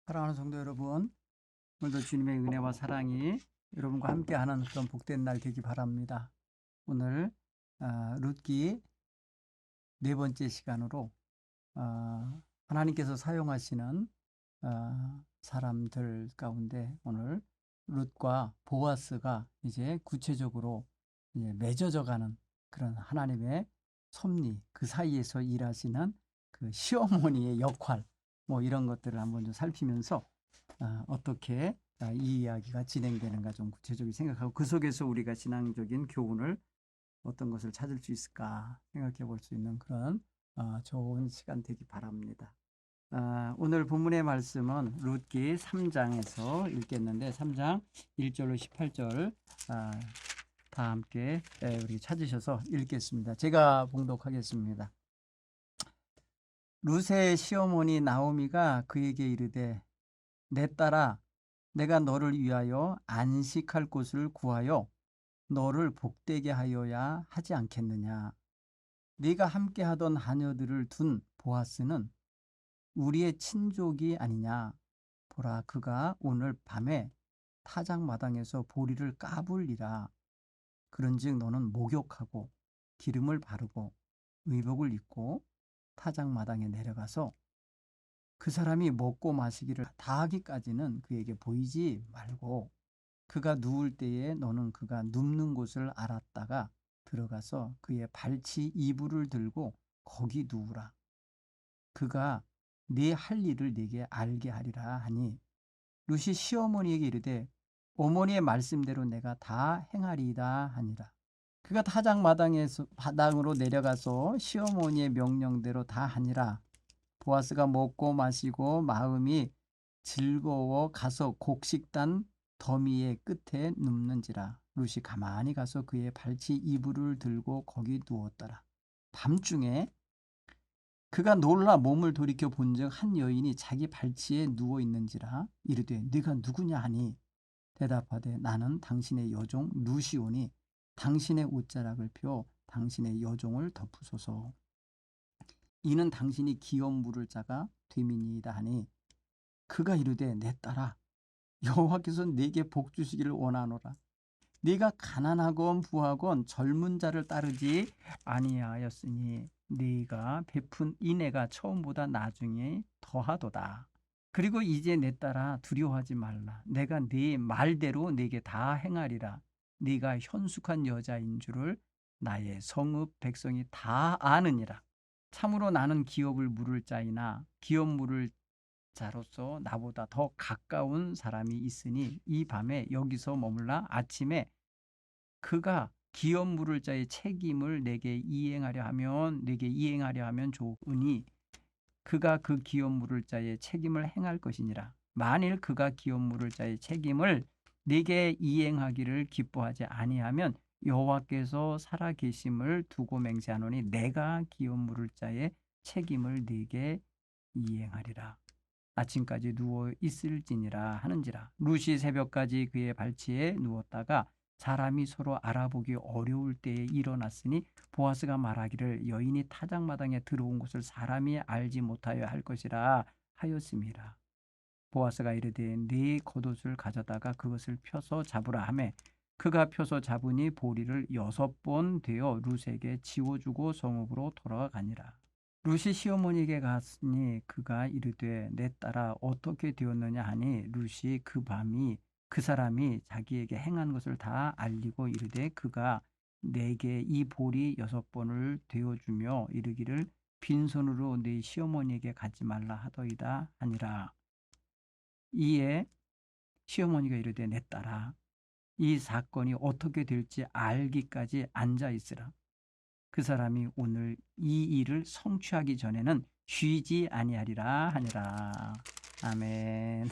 사랑하는 성도 여러분, 오늘도 주님의 은혜와 사랑이 여러분과 함께하는 그런 복된 날 되기 바랍니다. 오늘 룻기 네 번째 시간으로 하나님께서 사용하시는 사람들 가운데 오늘 룻과 보아스가 이제 구체적으로 이제 맺어져가는 그런 하나님의 섭리, 그 사이에서 일하시는 그 시어머니의 역할, 뭐 이런 것들을 한번 좀 살피면서 어떻게 이 이야기가 진행되는가 좀 구체적으로 생각하고 그 속에서 우리가 신앙적인 교훈을 어떤 것을 찾을 수 있을까 생각해 볼 수 있는 그런 좋은 시간 되기 바랍니다. 오늘 본문의 말씀은 룻기 3장에서 읽겠는데 3장 1절로 18절 다 함께 우리 찾으셔서 읽겠습니다. 제가 봉독하겠습니다. 룻의 시어머니 나오미가 그에게 이르되 내 딸아 내가 너를 위하여 안식할 곳을 구하여 너를 복되게 하여야 하지 않겠느냐. 네가 함께하던 하녀들을 둔 보아스는 우리의 친족이 아니냐. 보라 그가 오늘 밤에 타작마당에서 보리를 까불리라. 그런즉 너는 목욕하고 기름을 바르고 의복을 입고 타작마당에 내려가서 그 사람이 먹고 마시기를 다하기까지는 그에게 보이지 말고 그가 누울 때에 너는 그가 눕는 곳을 알았다가 들어가서 그의 발치 이불을 들고 거기 누우라. 그가 네 할 일을 네게 알게 하리라 하니 룻이 시어머니에게 이르되 어머니의 말씀대로 내가 다 행하리이다 하니라. 그가 타작마당에서 바닥으로 내려가서 시어머니의 명령대로 다 하니라. 보아스가 먹고 마시고 마음이 즐거워 가서 곡식단 더미의 끝에 눕는지라. 룻이 가만히 가서 그의 발치 이불을 들고 거기 누웠더라. 밤중에 그가 놀라 몸을 돌이켜 본즉 한 여인이 자기 발치에 누워 있는지라. 이르되 네가 누구냐 하니 대답하되 나는 당신의 여종 룻이오니 당신의 옷자락을 펴 당신의 여종을 덮으소서. 이는 당신이 기업 물을 자가 됨이니이다 하니 그가 이르되 내 딸아 여호와께서 네게 복 주시기를 원하노라. 네가 가난하건 부하건 젊은 자를 따르지 아니하였으니 네가 베푼 인애가 처음보다 나중에 더하도다. 그리고 이제 내 딸아 두려워하지 말라. 내가 네 말대로 네게 다 행하리라. 네가 현숙한 여자인 줄을 나의 성읍 백성이 다 아느니라. 참으로 나는 기업을 물을 자이나 기업 물을 자로서 나보다 더 가까운 사람이 있으니 이 밤에 여기서 머물라 아침에 그가 기업 물을 자의 책임을 내게 이행하려 하면 좋으니 그가 그 기업 물을 자의 책임을 행할 것이니라. 만일 그가 기업 물을 자의 책임을 네게 이행하기를 기뻐하지 아니하면 여호와께서 살아계심을 두고 맹세하노니 내가 기업 물을 자의 책임을 네게 이행하리라. 아침까지 누워 있을지니라 하는지라. 룻이 새벽까지 그의 발치에 누웠다가 사람이 서로 알아보기 어려울 때에 일어났으니 보아스가 말하기를 여인이 타작마당에 들어온 것을 사람이 알지 못하여 할 것이라 하였음이라. 보아스가 이르되 네 겉옷을 가져다가 그것을 펴서 잡으라 하매 그가 펴서 잡으니 보리를 6번 되어 룻에게 지워주고 성읍으로 돌아가니라. 룻이 시어머니에게 갔으니 그가 이르되 내 딸아 어떻게 되었느냐 하니 룻이 그 밤이 그 사람이 자기에게 행한 것을 다 알리고 이르되 그가 내게 이 보리 6번을 되어주며 이르기를 빈손으로 네 시어머니에게 가지 말라 하더이다 하니라. 이에 시어머니가 이르되 내 딸아 이 사건이 어떻게 될지 알기까지 앉아 있으라. 그 사람이 오늘 이 일을 성취하기 전에는 쉬지 아니하리라 하니라. 아멘.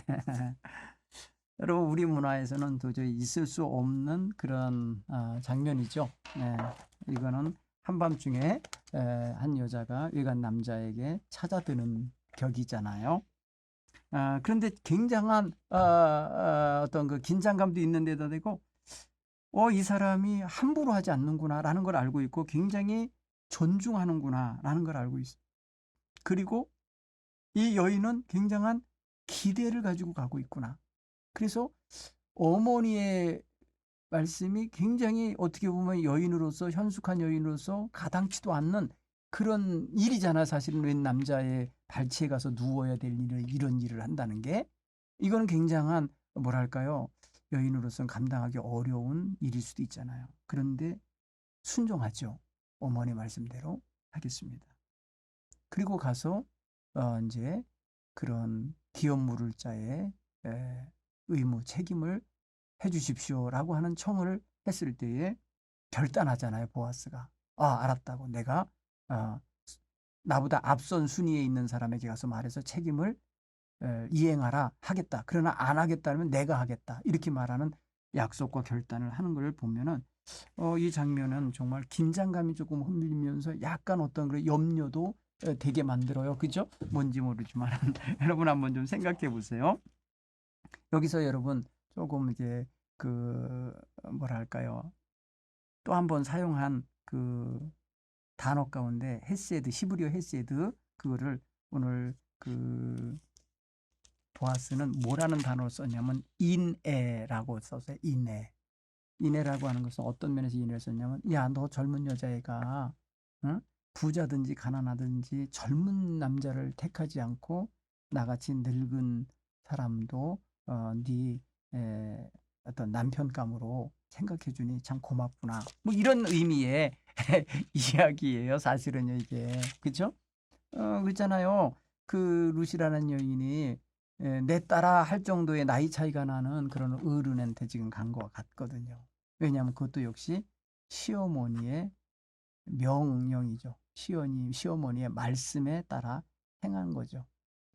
여러분 우리 문화에서는 도저히 있을 수 없는 그런 장면이죠. 이거는 한밤중에 한 여자가 외간 남자에게 찾아드는 격이잖아요. 그런데 굉장한 어떤 그 긴장감도 있는데도 되고 이 사람이 함부로 하지 않는구나라는 걸 알고 있고 굉장히 존중하는구나라는 걸 알고 있어요. 그리고 이 여인은 굉장한 기대를 가지고 가고 있구나. 그래서 어머니의 말씀이 굉장히 어떻게 보면 여인으로서 현숙한 여인으로서 가당치도 않는 그런 일이잖아. 사실은 웬 남자의 발치에 가서 누워야 될 일을 이런 일을 한다는 게 이거는 굉장한 뭐랄까요? 여인으로서는 감당하기 어려운 일일 수도 있잖아요. 그런데 순종하죠. 어머니 말씀대로 하겠습니다. 그리고 가서 이제 그런 기업 물을 자의 의무 책임을 해 주십시오라고 하는 청을 했을 때에 결단하잖아요. 보아스가. 아, 알았다고. 내가 어, 나보다 앞선 순위에 있는 사람에게 가서 말해서 책임을 이행하라 하겠다. 그러나 안 하겠다면 내가 하겠다. 이렇게 말하는 약속과 결단을 하는 걸 보면은 이 장면은 정말 긴장감이 조금 흔들리면서 약간 어떤 그런 염려도 되게 만들어요. 그죠? 뭔지 모르지만 여러분 한번 좀 생각해 보세요. 여기서 여러분 조금 이제 그 뭐랄까요? 또 한 번 사용한 그 단어 가운데 헤세드, 히브리어 헤세드 그거를 오늘 그 보아스는 뭐라는 단어를 썼냐면 인애라고 써서 인애. 인애라고 하는 것은 어떤 면에서 인애를 썼냐면 야, 너 젊은 여자애가 응? 부자든지 가난하든지 젊은 남자를 택하지 않고 나같이 늙은 사람도 네 어떤 남편감으로 생각해 주니 참 고맙구나. 뭐 이런 의미의 이야기예요. 사실은요, 이게. 그죠? 그렇잖아요. 그 루시라는 여인이 내 딸아 할 정도의 나이 차이가 나는 그런 어른한테 지금 간 것 같거든요. 왜냐하면 그것도 역시 시어머니의 명령이죠. 시어머니의 말씀에 따라 행한 거죠.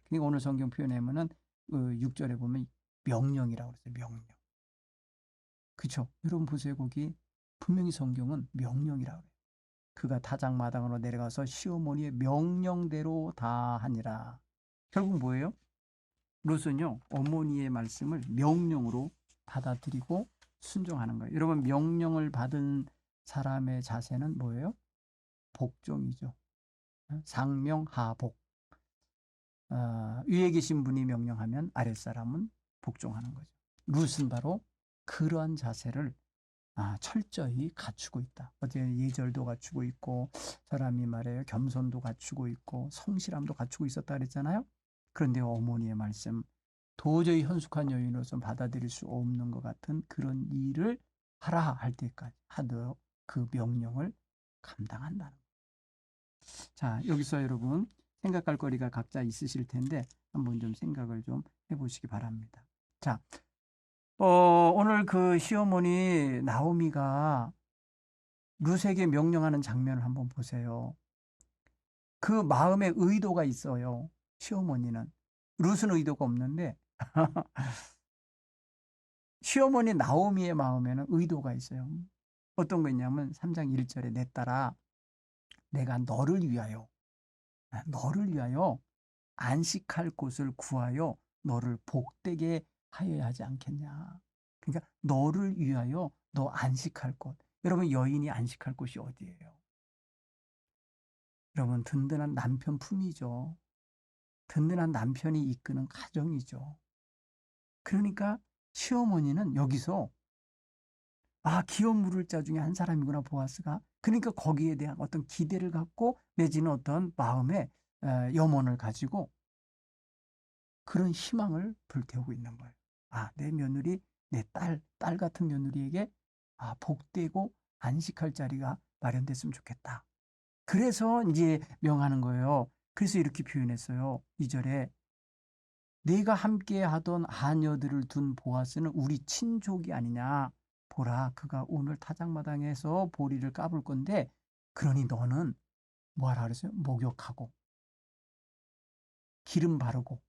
그러니까 오늘 성경 표현에 보면은 6절에 보면 명령이라고 그랬어요. 명령. 그렇죠? 여러분 보세요. 거기 분명히 성경은 명령이라고 그래요. 그가 타작마당으로 내려가서 시어머니의 명령대로 다 하니라. 결국 뭐예요? 롯은요, 어머니의 말씀을 명령으로 받아들이고 순종하는 거예요. 여러분, 명령을 받은 사람의 자세는 뭐예요? 복종이죠. 상명하복. 위에 계신 분이 명령하면 아랫사람은 복종하는 거죠. 롯은 바로 그러한 자세를 철저히 갖추고 있다. 어제 예절도 갖추고 있고 사람이 말해요. 겸손도 갖추고 있고 성실함도 갖추고 있었다 그랬잖아요. 그런데 어머니의 말씀 도저히 현숙한 여인으로서 받아들일 수 없는 것 같은 그런 일을 하라 할 때까지 하도록 그 명령을 감당한다는 거예요. 자, 여기서 여러분 생각할 거리가 각자 있으실 텐데 한번 좀 생각을 좀 해보시기 바랍니다. 자, 오늘 그 시어머니 나오미가 룻에게 명령하는 장면을 한번 보세요. 그 마음에 의도가 있어요. 시어머니는. 룻은 의도가 없는데 시어머니 나오미의 마음에는 의도가 있어요. 어떤 거 있냐면 3장 1절에 내 딸아 내가 너를 위하여 안식할 곳을 구하여 너를 복되게 하여야 하지 않겠냐. 그러니까 너를 위하여 너 안식할 곳. 여러분 여인이 안식할 곳이 어디예요? 여러분 든든한 남편 품이죠. 든든한 남편이 이끄는 가정이죠. 그러니까 시어머니는 여기서 기업 물을 자 중에 한 사람이구나 보아스가. 그러니까 거기에 대한 어떤 기대를 갖고 내지는 어떤 마음의 염원을 가지고 그런 희망을 불태우고 있는 거예요. 내 며느리, 내 딸 같은 며느리에게 복되고 안식할 자리가 마련됐으면 좋겠다. 그래서 이제 명하는 거예요. 그래서 이렇게 표현했어요. 2절에 네가 함께 하던 하녀들을 둔 보아스는 우리 친족이 아니냐. 보라, 그가 오늘 타작마당에서 보리를 까불 건데 그러니 너는 뭐하라 그랬어요? 목욕하고 기름 바르고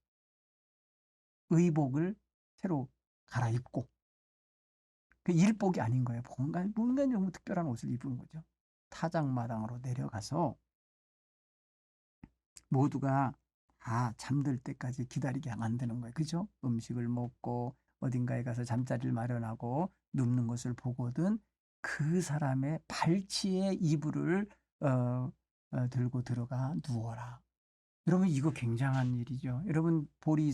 의복을 새로 갈아입고 그 일복이 아닌 거예요. 뭔가 좀 특별한 옷을 입은 거죠. 타작마당으로 내려가서 모두가 다 잠들 때까지 기다리게 만드는 거예요. 그죠? 음식을 먹고 어딘가에 가서 잠자리를 마련하고 눕는 것을 보거든 그 사람의 발치에 이불을 들고 들어가 누워라. 여러분 이거 굉장한 일이죠. 여러분 보리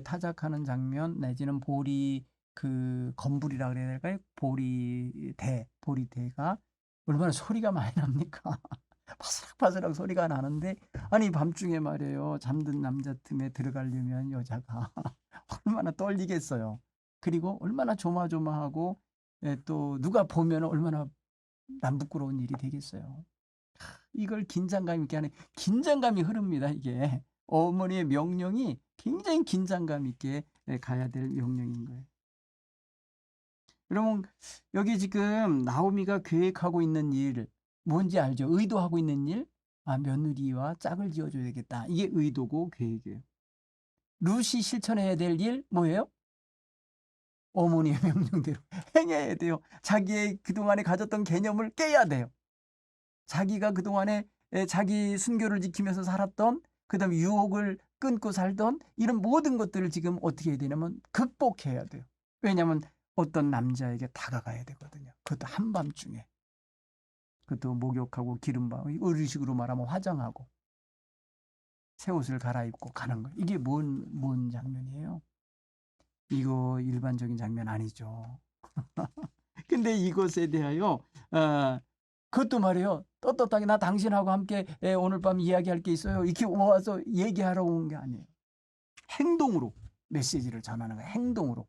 타작하는 장면 내지는 보리 그 건불이라 그래야 될까요? 보리대가 얼마나 소리가 많이 납니까? 바스락바스락 소리가 나는데 아니 밤중에 말이에요. 잠든 남자 틈에 들어가려면 여자가 얼마나 떨리겠어요. 그리고 얼마나 조마조마하고 또 누가 보면 얼마나 남 부끄러운 일이 되겠어요. 이걸 긴장감 있게 하는 긴장감이 흐릅니다. 이게 어머니의 명령이 굉장히 긴장감 있게 가야 될 명령인 거예요. 여러분 여기 지금 나오미가 계획하고 있는 일 뭔지 알죠? 의도하고 있는 일? 며느리와 짝을 지어줘야 되겠다. 이게 의도고 계획이에요. 룻이 실천해야 될 일 뭐예요? 어머니의 명령대로 행해야 돼요. 자기의 그동안에 가졌던 개념을 깨야 돼요. 자기가 그동안에 자기 순교를 지키면서 살았던 그다음에 유혹을 끊고 살던 이런 모든 것들을 지금 어떻게 해야 되냐면 극복해야 돼요. 왜냐하면 어떤 남자에게 다가가야 되거든요. 그것도 한밤중에. 그것도 목욕하고 기름바르고 의식으로 말하면 화장하고 새 옷을 갈아입고 가는 거예요. 이게 뭔 장면이에요? 이거 일반적인 장면 아니죠. 근데 이것에 대하여 그것도 말이에요. 떳떳하게 나 당신하고 함께 오늘 밤 이야기할 게 있어요. 이렇게 와서 얘기하러 온 게 아니에요. 행동으로 메시지를 전하는 거예요. 행동으로.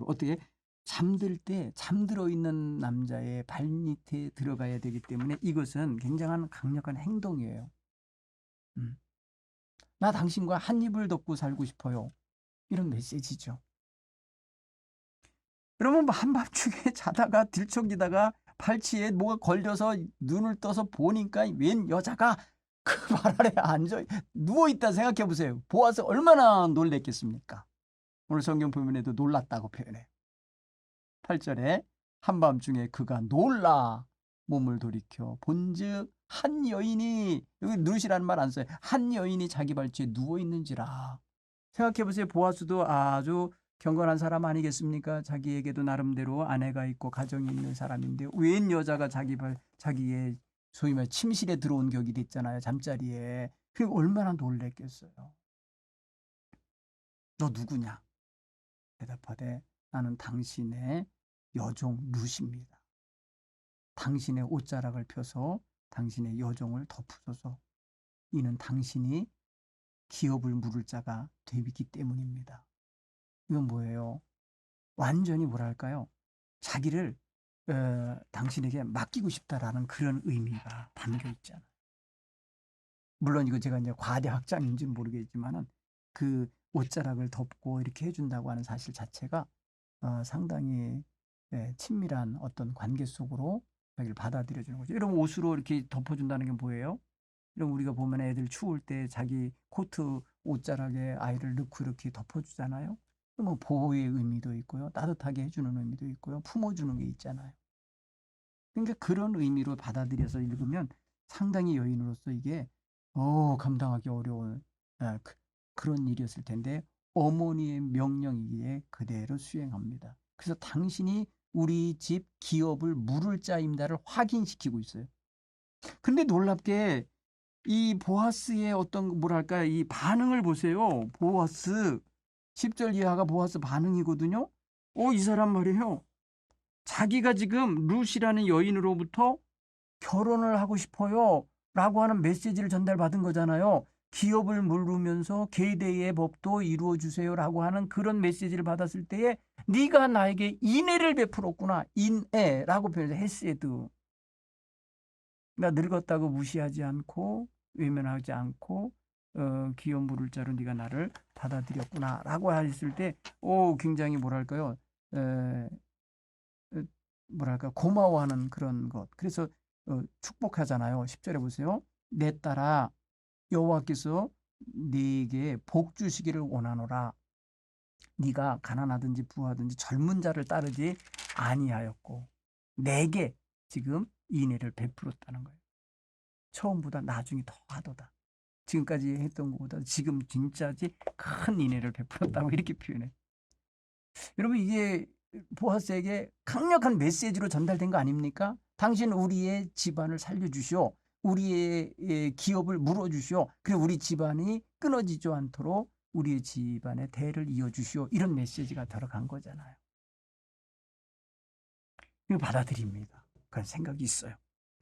어떻게? 잠들 때 잠들어 있는 남자의 발밑에 들어가야 되기 때문에 이것은 굉장한 강력한 행동이에요. 나 당신과 한 입을 덮고 살고 싶어요. 이런 메시지죠. 그러면 한밤중에 자다가 들척이다가 팔치에 뭐가 걸려서 눈을 떠서 보니까 웬 여자가 그 발 아래 앉아 누워있다 생각해 보세요. 보아서 얼마나 놀랬겠습니까? 오늘 성경 보면에도 놀랐다고 표현해요. 8절에 한밤중에 그가 놀라 몸을 돌이켜 본즉 한 여인이 여기 누시라는 말 안 써요. 한 여인이 자기 발치에 누워있는지라. 생각해 보세요. 보아스도 아주 경건한 사람 아니겠습니까? 자기에게도 나름대로 아내가 있고 가정이 있는 사람인데 웬 여자가 자기의 소위 말 침실에 들어온 격이 됐잖아요. 잠자리에. 그리고 얼마나 놀랬겠어요. 너 누구냐? 대답하되 나는 당신의 여종 룻입니다. 당신의 옷자락을 펴서 당신의 여종을 덮으소서. 이는 당신이 기업을 물을 자가 되기 때문입니다. 이건 뭐예요? 완전히 뭐랄까요? 자기를 당신에게 맡기고 싶다라는 그런 의미가 담겨 있잖아요. 물론 이거 제가 이제 과대 확장인지는 모르겠지만은 그 옷자락을 덮고 이렇게 해준다고 하는 사실 자체가 상당히 친밀한 어떤 관계 속으로 자기를 받아들여주는 거죠. 이런 옷으로 이렇게 덮어준다는 게 뭐예요? 이런 우리가 보면 애들 추울 때 자기 코트 옷자락에 아이를 넣고 이렇게 덮어주잖아요. 뭐 보호의 의미도 있고요. 따뜻하게 해주는 의미도 있고요. 품어주는 게 있잖아요. 그러니까 그런 의미로 받아들여서 읽으면 상당히 여인으로서 이게 감당하기 어려운 그런 일이었을 텐데 어머니의 명령이기에 그대로 수행합니다. 그래서 당신이 우리 집 기업을 물을 자임다를 확인시키고 있어요. 근데 놀랍게 이 보아스의 어떤 뭐랄까 이 반응을 보세요. 보아스 10절 이하가 보아스 반응이거든요. 이 사람 말이에요. 자기가 지금 룻이라는 여인으로부터 결혼을 하고 싶어요 라고 하는 메시지를 전달받은 거잖아요. 기업을 물으면서 계대의 법도 이루어 주세요 라고 하는 그런 메시지를 받았을 때에 네가 나에게 인애를 베풀었구나. 인애라고 표현해서 헤세드. 나 늙었다고 무시하지 않고 외면하지 않고 기업 물을 자로 네가 나를 받아들였구나 라고 했을 때 굉장히 뭐랄까요 고마워하는 그런 것. 그래서 축복하잖아요. 10절에 보세요. 내 딸아 여호와께서 네게 복 주시기를 원하노라. 네가 가난하든지 부하든지 젊은 자를 따르지 아니하였고 내게 지금 인애를 베풀었다는 거예요. 처음보다 나중에 더 하도다. 지금까지 했던 것보다 지금 진짜지 큰 인애를 베풀었다고 이렇게 표현해. 여러분 이게 보아스에게 강력한 메시지로 전달된 거 아닙니까? 당신 우리의 집안을 살려주시오. 우리의 기업을 물어주시오. 그래 우리 집안이 끊어지지 않도록 우리의 집안의 대를 이어주시오. 이런 메시지가 들어간 거잖아요. 이거 받아들입니다. 그런 생각이 있어요.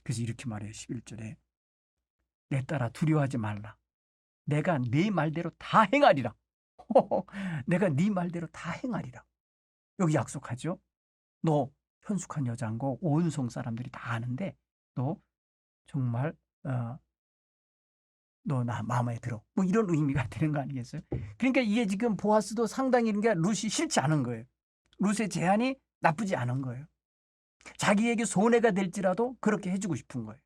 그래서 이렇게 말해요. 11절에 내 딸아 두려워하지 말라. 내가 네 말대로 다 행하리라. 내가 네 말대로 다 행하리라. 여기 약속하죠. 너 현숙한 여자인 거 온 성 사람들이 다 아는데 너 정말 너 나 마음에 들어. 뭐 이런 의미가 되는 거 아니겠어요? 그러니까 이게 지금 보아스도 상당히 그러니까 룻이 싫지 않은 거예요. 룻의 제안이 나쁘지 않은 거예요. 자기에게 손해가 될지라도 그렇게 해주고 싶은 거예요.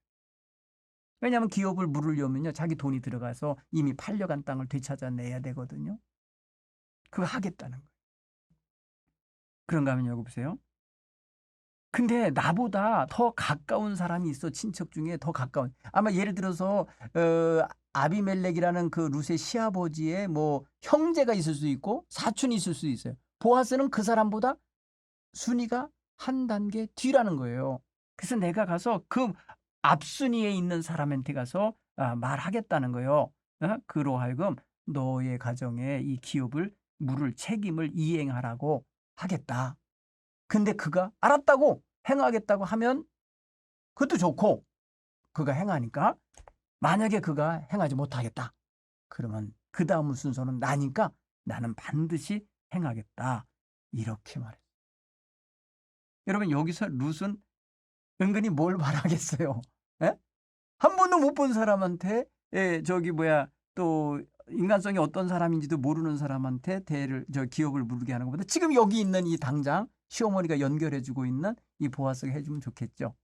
왜냐하면 기업을 물으려면요. 자기 돈이 들어가서 이미 팔려간 땅을 되찾아내야 되거든요. 그거 하겠다는 거예요. 그런가 하면 여기 보세요. 근데 나보다 더 가까운 사람이 있어. 친척 중에 더 가까운. 아마 예를 들어서 아비멜렉이라는 그 룻의 시아버지의 뭐 형제가 있을 수 있고 사촌이 있을 수 있어요. 보아스는 그 사람보다 순위가 한 단계 뒤라는 거예요. 그래서 내가 가서 그 앞순위에 있는 사람한테 가서 말하겠다는 거예요. 그로 하여금 너의 가정에 이 기업을 물을 책임을 이행하라고 하겠다. 근데 그가 알았다고 행하겠다고 하면 그것도 좋고 그가 행하니까 만약에 그가 행하지 못하겠다. 그러면 그 다음 순서는 나니까 나는 반드시 행하겠다. 이렇게 말해요. 여러분 여기서 룻은 은근히 뭘 바라겠어요? 에? 한 번도 못 본 사람한테 또 인간성이 어떤 사람인지도 모르는 사람한테 기업을 물게 하는 것보다 지금 여기 있는 이 당장 시어머니가 연결해주고 있는 이 보아스가 해주면 좋겠죠.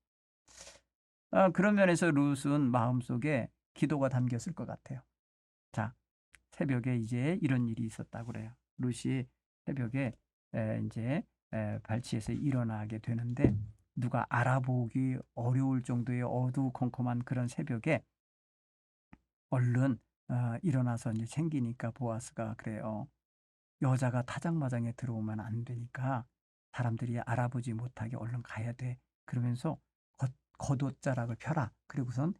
그런 면에서 룻은 마음속에 기도가 담겼을 것 같아요. 자, 새벽에 이제 이런 일이 있었다고 그래요. 룻이 새벽에 이제 발치에서 일어나게 되는데 누가 알아보기 어려울 정도의 어두컴컴한 그런 새벽에 얼른 일어나서 이제 챙기니까 보아스가 그래요. 여자가 타작마당에 들어오면 안 되니까 사람들이 알아보지 못하게 얼른 가야 돼. 그러면서 겉옷자락을 펴라. 그리고선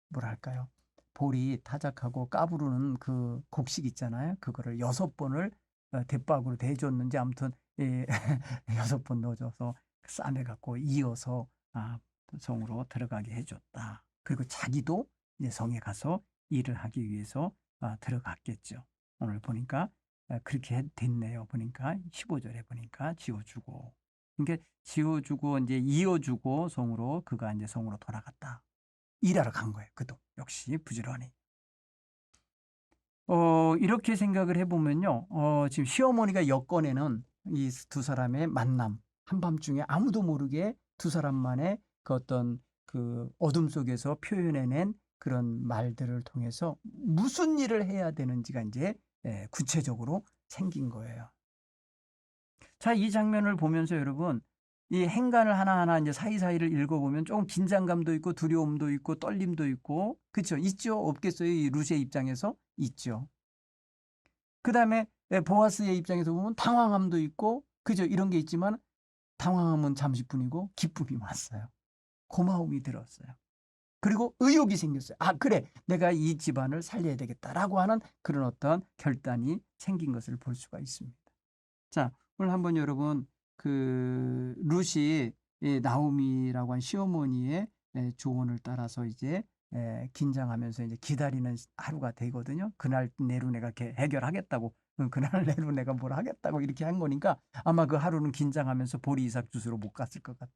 뭐랄까요. 볼이 타작하고 까부르는 그 곡식 있잖아요. 그거를 6번을 대박으로 대줬는지 아무튼 6번 넣어줘서 싸매갖고 이어서 성으로 들어가게 해줬다. 그리고 자기도 이제 성에 가서 일을 하기 위해서 들어갔겠죠. 오늘 보니까 그렇게 됐네요. 보니까 15절에 보니까 지어주고. 그러니까 지어주고 이제 이어주고 성으로 그가 이제 성으로 돌아갔다. 일하러 간 거예요. 그도 역시 부지런히. 이렇게 생각을 해보면요. 지금 시어머니가 엮어내는 이 두 사람의 만남, 한밤중에 아무도 모르게 두 사람만의 그 어떤 그 어둠 속에서 표현해낸 그런 말들을 통해서 무슨 일을 해야 되는지가 이제 구체적으로 생긴 거예요. 자, 이 장면을 보면서 여러분, 이 행간을 하나하나 이제 사이사이를 읽어보면 조금 긴장감도 있고 두려움도 있고 떨림도 있고, 그렇죠? 있죠? 없겠어요? 이 룻의 입장에서 있죠. 그 다음에 보아스의 입장에서 보면 당황함도 있고, 그죠? 이런 게 있지만 당황함은 잠시뿐이고 기쁨이 왔어요. 고마움이 들었어요. 그리고 의욕이 생겼어요. 그래, 내가 이 집안을 살려야 되겠다라고 하는 그런 어떤 결단이 생긴 것을 볼 수가 있습니다. 자, 오늘 한번 여러분 그 룻이 나오미라고 한 시어머니의 조언을 따라서 이제 긴장하면서 이제 기다리는 하루가 되거든요. 그날 내로 내가 해결하겠다고, 그날 내로 내가 뭘 하겠다고 이렇게 한 거니까 아마 그 하루는 긴장하면서 보리 이삭 주스로 못 갔을 것 같아.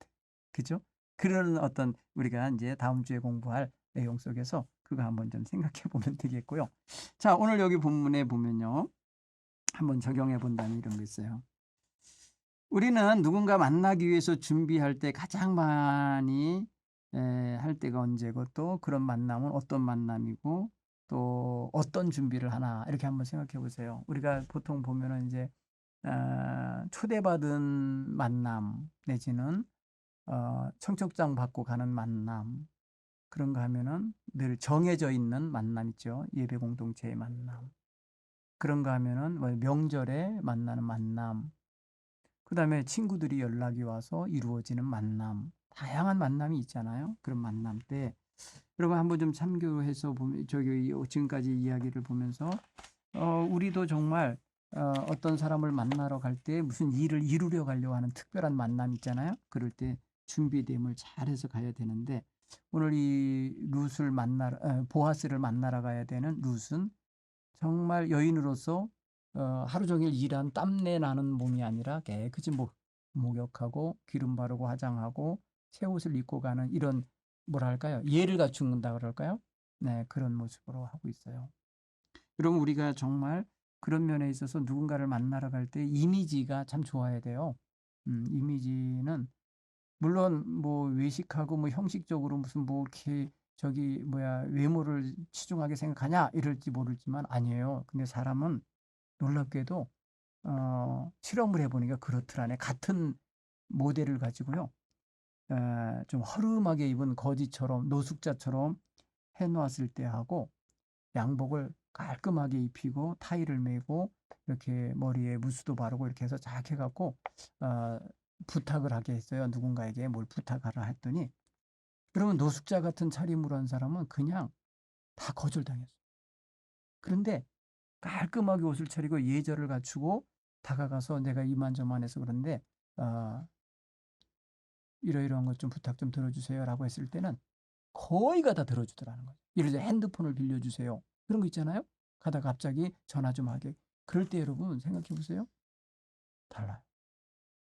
그죠? 그런 어떤 우리가 이제 다음 주에 공부할 내용 속에서 그거 한번 좀 생각해 보면 되겠고요. 자, 오늘 여기 본문에 보면요. 한번 적용해 본다는 이런 거 있어요. 우리는 누군가 만나기 위해서 준비할 때 가장 많이 할 때가 언제고 또 그런 만남은 어떤 만남이고 또 어떤 준비를 하나 이렇게 한번 생각해 보세요. 우리가 보통 보면은 이제 초대받은 만남 내지는 청첩장 받고 가는 만남 그런가 하면은 늘 정해져 있는 만남 있죠. 예배 공동체의 만남. 그런가 하면은 뭐 명절에 만나는 만남. 그다음에 친구들이 연락이 와서 이루어지는 만남. 다양한 만남이 있잖아요. 그런 만남 때 여러분 한번 좀 참고해서 보면 저기 지금까지 이야기를 보면서 우리도 정말 어떤 사람을 만나러 갈 때 무슨 일을 이루려 가려고 하는 특별한 만남 있잖아요. 그럴 때 준비됨을 잘해서 가야 되는데 오늘 이 룻을 만나러 보아스를 만나러 가야 되는 룻은 정말 여인으로서 하루 종일 일한 땀내 나는 몸이 아니라 깨끗이 목욕하고 기름 바르고 화장하고 새 옷을 입고 가는 이런 뭐랄까요? 예를 갖춘다 그럴까요? 네, 그런 모습으로 하고 있어요. 그럼 우리가 정말 그런 면에 있어서 누군가를 만나러 갈 때 이미지가 참 좋아야 돼요. 이미지는 물론 뭐 외식하고 뭐 형식적으로 무슨 뭐 이렇게 저기 뭐야 외모를 치중하게 생각하냐 이럴지 모르지만 아니에요. 근데 사람은 놀랍게도 실험을 해보니까 그렇더라네. 같은 모델을 가지고요. 좀 허름하게 입은 거지처럼 노숙자처럼 해놓았을 때 하고 양복을 깔끔하게 입히고 타이를 메고 이렇게 머리에 무스도 바르고 이렇게 해서 쫙 해갖고 부탁을 하게 했어요. 누군가에게 뭘 부탁하라 했더니 그러면 노숙자 같은 차림으로 한 사람은 그냥 다 거절당했어요. 그런데 깔끔하게 옷을 차리고 예절을 갖추고 다가가서 내가 이만저만해서 그런데 이러이러한 것 좀 부탁 좀 들어주세요라고 했을 때는 거의가 다 들어주더라는 거죠. 예를 들어 핸드폰을 빌려주세요. 그런 거 있잖아요. 가다가 갑자기 전화 좀 하게. 그럴 때 여러분 생각해 보세요. 달라요.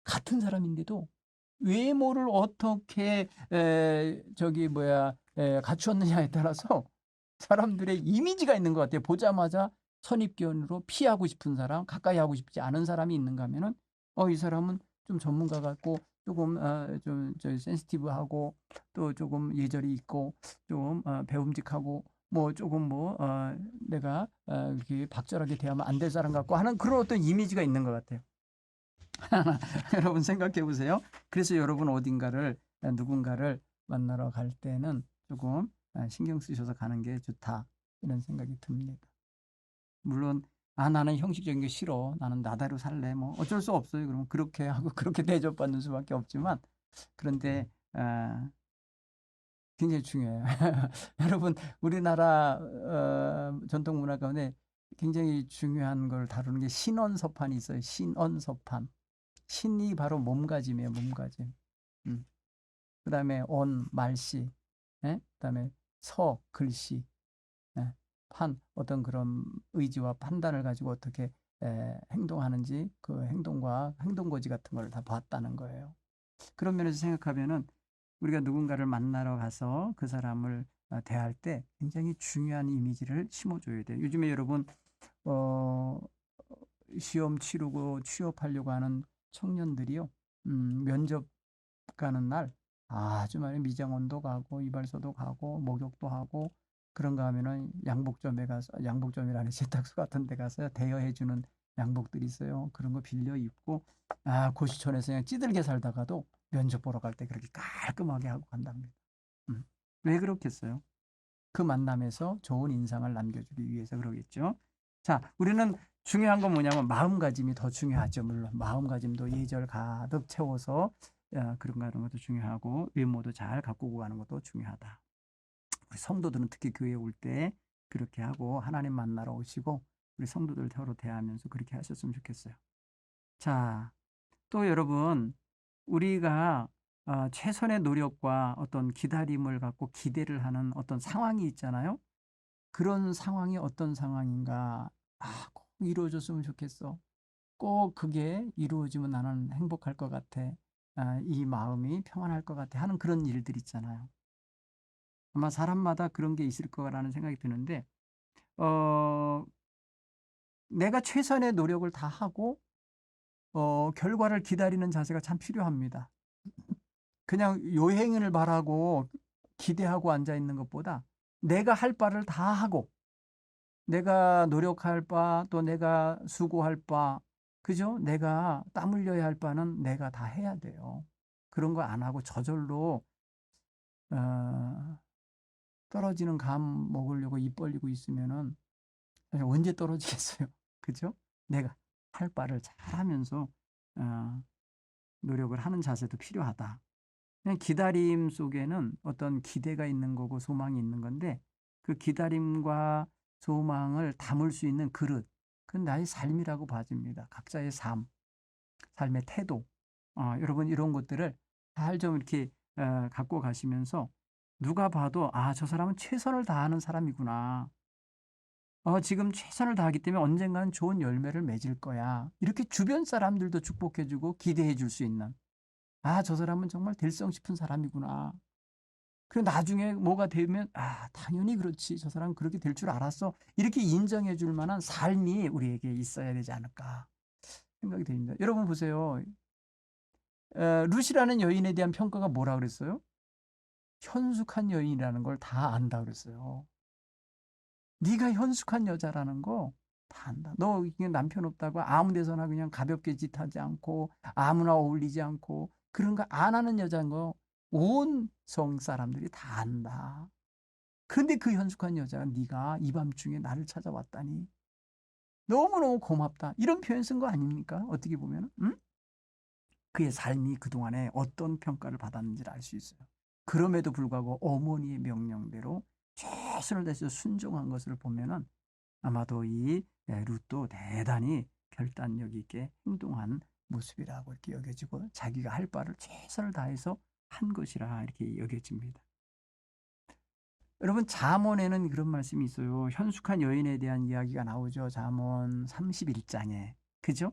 같은 사람인데도 외모를 어떻게 갖추었느냐에 따라서 사람들의 이미지가 있는 것 같아요. 보자마자 선입견으로 피하고 싶은 사람, 가까이 하고 싶지 않은 사람이 있는가 하면은 이 사람은 좀 전문가 같고 조금 좀 센시티브하고 또 조금 예절이 있고 좀 배움직하고 뭐 조금 내가 이렇게 박절하게 대하면 안 될 사람 같고 하는 그런 어떤 이미지가 있는 것 같아요. 여러분 생각해 보세요. 그래서 여러분 어딘가를 누군가를 만나러 갈 때는 조금 신경 쓰셔서 가는 게 좋다 이런 생각이 듭니다. 물론 나는 형식적인 게 싫어. 나는 나대로 살래. 뭐 어쩔 수 없어요. 그러면 그렇게 하고 그렇게 대접받는 수밖에 없지만 그런데 굉장히 중요해요. 여러분 우리나라 전통 문화 가운데 굉장히 중요한 걸 다루는 게 신언서판이 있어요. 신언서판. 신이 바로 몸가짐이에요. 몸가짐. 음. 그다음에 언 말씨, 그다음에 서 글씨, 예, 판 어떤 그런 의지와 판단을 가지고 어떻게 행동하는지 그 행동과 행동거지 같은 걸 다 봤다는 거예요. 그런 면에서 생각하면은 우리가 누군가를 만나러 가서 그 사람을 대할 때 굉장히 중요한 이미지를 심어줘야 돼요. 요즘에 여러분 어, 시험 치르고 취업하려고 하는 청년들이요. 면접 가는 날 아주 많이 미장원도 가고 이발소도 가고 목욕도 하고 그런가 하면은 양복점에 가서 양복점이라는 세탁소 같은 데 가서 대여해 주는 양복들이 있어요. 그런 거 빌려 입고 고시촌에서 그냥 찌들게 살다가도 면접 보러 갈 때 그렇게 깔끔하게 하고 간답니다. 왜 그렇겠어요? 그 만남에서 좋은 인상을 남겨주기 위해서 그러겠죠. 자, 우리는 중요한 건 뭐냐면 마음가짐이 더 중요하죠. 물론 마음가짐도 예절 가득 채워서 그런 거 하는 것도 중요하고 외모도 잘 가꾸고 가는 것도 중요하다. 우리 성도들은 특히 교회에 올 때 그렇게 하고 하나님 만나러 오시고 우리 성도들 서로 대하면서 그렇게 하셨으면 좋겠어요. 자, 또 여러분 우리가 최선의 노력과 어떤 기다림을 갖고 기대를 하는 어떤 상황이 있잖아요. 그런 상황이 어떤 상황인가? 꼭 이루어졌으면 좋겠어. 꼭 그게 이루어지면 나는 행복할 것 같아. 이 마음이 평안할 것 같아. 하는 그런 일들 있잖아요. 아마 사람마다 그런 게 있을 거라는 생각이 드는데, 어, 내가 최선의 노력을 다 하고, 결과를 기다리는 자세가 참 필요합니다. 그냥 요행을 바라고 기대하고 앉아 있는 것보다 내가 할 바를 다 하고, 내가 노력할 바, 또 내가 수고할 바, 그죠? 내가 땀 흘려야 할 바는 내가 다 해야 돼요. 그런 거 안 하고 저절로 어, 떨어지는 감 먹으려고 입 벌리고 있으면은 사실 언제 떨어지겠어요? 그죠? 내가 할 바를 잘 하면서 어, 노력을 하는 자세도 필요하다. 그냥 기다림 속에는 어떤 기대가 있는 거고 소망이 있는 건데 그 기다림과 소망을 담을 수 있는 그릇, 그건 나의 삶이라고 봐집니다. 각자의 삶, 삶의 태도. 여러분 이런 것들을 잘 좀 이렇게 갖고 가시면서 누가 봐도 '아 저 사람은 최선을 다하는 사람이구나. 지금 최선을 다하기 때문에 언젠가는 좋은 열매를 맺을 거야.' 이렇게 주변 사람들도 축복해 주고 기대해 줄 수 있는 '아 저 사람은 정말 될성 싶은 사람이구나.' 그리고 나중에 뭐가 되면 '아 당연히 그렇지. 저 사람은 그렇게 될 줄 알았어.' 이렇게 인정해 줄 만한 삶이 우리에게 있어야 되지 않을까 생각이 됩니다. 여러분 보세요. 룻이라는 여인에 대한 평가가 뭐라 그랬어요? 현숙한 여인이라는 걸 다 안다 그랬어요. 네가 현숙한 여자라는 거 다 안다. 너 이게 남편 없다고 아무 데서나 그냥 가볍게 짓하지 않고 아무나 어울리지 않고 그런 거 안 하는 여자인 거 온 성 사람들이 다 안다. 그런데 그 현숙한 여자가 네가 이 밤중에 나를 찾아왔다니 너무너무 고맙다. 이런 표현 쓴 거 아닙니까? 어떻게 보면은. 응? 그의 삶이 그동안에 어떤 평가를 받았는지를 알 수 있어요. 그럼에도 불구하고 어머니의 명령대로 최선을 다해서 순종한 것을 보면은 아마도 이 룻도 대단히 결단력 있게 행동한 모습이라고 이렇게 여겨지고 자기가 할 바를 최선을 다해서 한 것이라 이렇게 여겨집니다. 여러분 잠언에는 그런 말씀이 있어요. 현숙한 여인에 대한 이야기가 나오죠. 잠언 31장에. 그죠?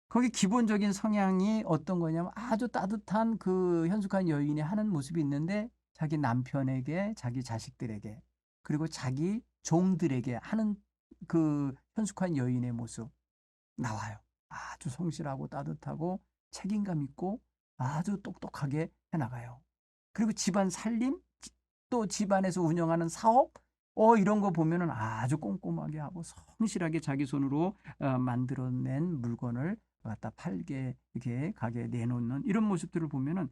거기 기본적인 성향이 어떤 거냐면 아주 따뜻한 그 현숙한 여인이 하는 모습이 있는데 자기 남편에게, 자기 자식들에게, 그리고 자기 종들에게 하는 그 현숙한 여인의 모습 나와요. 아주 성실하고 따뜻하고 책임감 있고 아주 똑똑하게 해나가요. 그리고 집안 살림, 또 집안에서 운영하는 사업, 이런 거 보면은 아주 꼼꼼하게 하고 성실하게 자기 손으로 만들어낸 물건을 갖다 팔게 이렇게 가게에 내놓는 이런 모습들을 보면은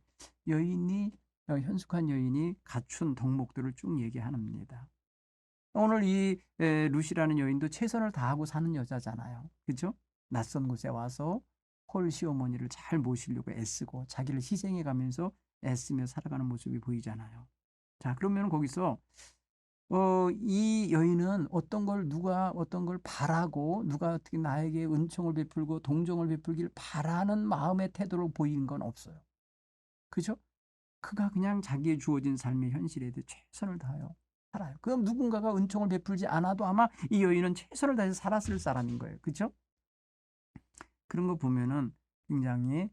여인이 현숙한 여인이 갖춘 덕목들을 쭉 얘기합니다. 오늘 이 루시라는 여인도 최선을 다하고 사는 여자잖아요. 그죠? 낯선 곳에 와서 홀 시어머니를 잘 모시려고 애쓰고 자기를 희생해 가면서 애쓰며 살아가는 모습이 보이잖아요. 자, 그러면 거기서 이 여인은 누가 어떤 걸 바라고 누가 어떻게 나에게 은총을 베풀고 동정을 베풀길 바라는 마음의 태도를 보이는 건 없어요. 그죠? 그가 그냥 자기의 주어진 삶의 현실에 대해 최선을 다하여 살아요. 그럼 누군가가 은총을 베풀지 않아도 아마 이 여인은 최선을 다해서 살았을 사람인 거예요. 그죠? 그런 거 보면은 굉장히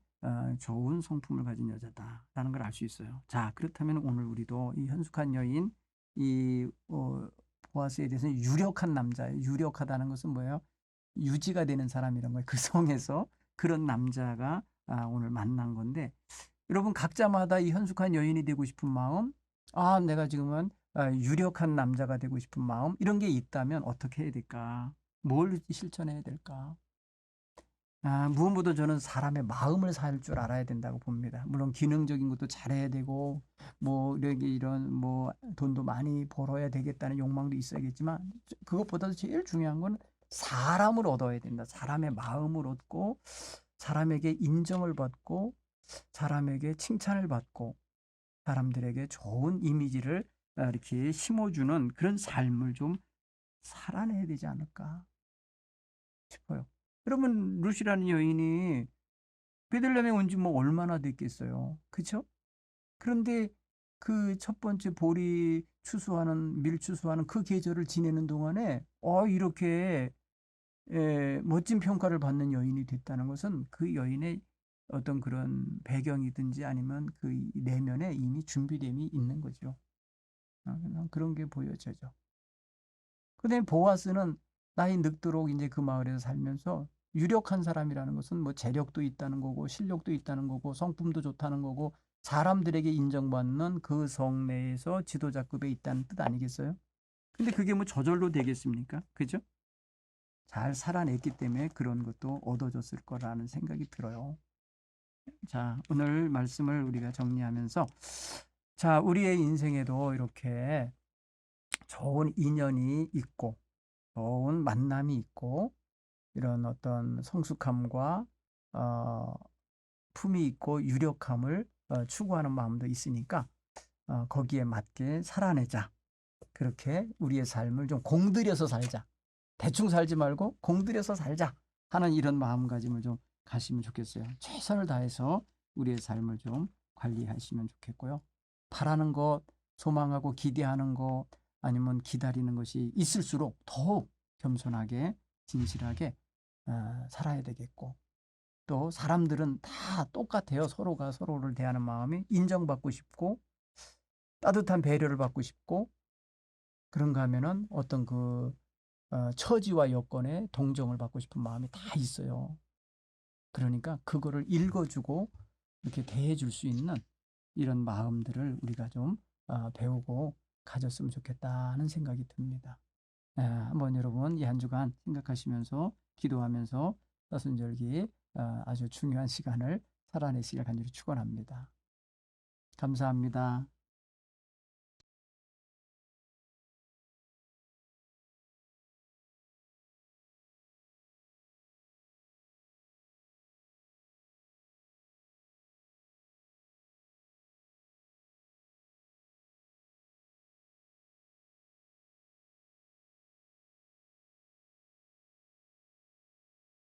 좋은 성품을 가진 여자다라는 걸 알 수 있어요. 자, 그렇다면 오늘 우리도 이 현숙한 여인, 이 보아스에 대해서는 유력한 남자예요. 유력하다는 것은 뭐예요? 유지가 되는 사람이란 거예요. 그 성에서 그런 남자가 오늘 만난 건데 여러분 각자마다 이 현숙한 여인이 되고 싶은 마음, 내가 지금은 유력한 남자가 되고 싶은 마음 이런 게 있다면 어떻게 해야 될까? 뭘 실천해야 될까? 무엇보다 저는 사람의 마음을 살 줄 알아야 된다고 봅니다. 물론 기능적인 것도 잘해야 되고 이런 돈도 많이 벌어야 되겠다는 욕망도 있어야겠지만 그것보다도 제일 중요한 건 사람을 얻어야 된다. 사람의 마음을 얻고 사람에게 인정을 받고 사람에게 칭찬을 받고 사람들에게 좋은 이미지를 이렇게 심어주는 그런 삶을 좀 살아내야 되지 않을까 싶어요. 여러분 룻이라는 여인이 베들레헴에 온 지 얼마나 됐겠어요. 그쵸? 그런데 그 첫 번째 밀 추수하는 그 계절을 지내는 동안에 이렇게 멋진 평가를 받는 여인이 됐다는 것은 그 여인의 어떤 그런 배경이든지 아니면 그 내면에 이미 준비됨이 있는 거죠. 그런 게 보여져죠. 그다음에 보아스는 나이 늙도록 이제 그 마을에서 살면서 유력한 사람이라는 것은 재력도 있다는 거고 실력도 있다는 거고 성품도 좋다는 거고 사람들에게 인정받는 그 성내에서 지도자급에 있다는 뜻 아니겠어요? 근데 그게 저절로 되겠습니까? 그죠? 잘 살아냈기 때문에 그런 것도 얻어졌을 거라는 생각이 들어요. 자, 오늘 말씀을 우리가 정리하면서 자, 우리의 인생에도 이렇게 좋은 인연이 있고 좋은 만남이 있고 이런 어떤 성숙함과 품이 있고 유력함을 추구하는 마음도 있으니까 거기에 맞게 살아내자. 그렇게 우리의 삶을 좀 공들여서 살자. 대충 살지 말고 공들여서 살자 하는 이런 마음가짐을 좀 가시면 좋겠어요. 최선을 다해서 우리의 삶을 좀 관리하시면 좋겠고요. 바라는 것, 소망하고 기대하는 것, 아니면 기다리는 것이 있을수록 더욱 겸손하게 진실하게 살아야 되겠고, 또 사람들은 다 똑같아요. 서로가 서로를 대하는 마음이 인정받고 싶고 따뜻한 배려를 받고 싶고, 그런가 하면은 어떤 처지와 여건에 동정을 받고 싶은 마음이 다 있어요. 그러니까 그거를 읽어주고 이렇게 대해줄 수 있는 이런 마음들을 우리가 좀 배우고 가졌으면 좋겠다는 생각이 듭니다. 한번 여러분 이 한 주간 생각하시면서 기도하면서 사순절기 아주 중요한 시간을 살아내시길 간절히 축원합니다. 감사합니다.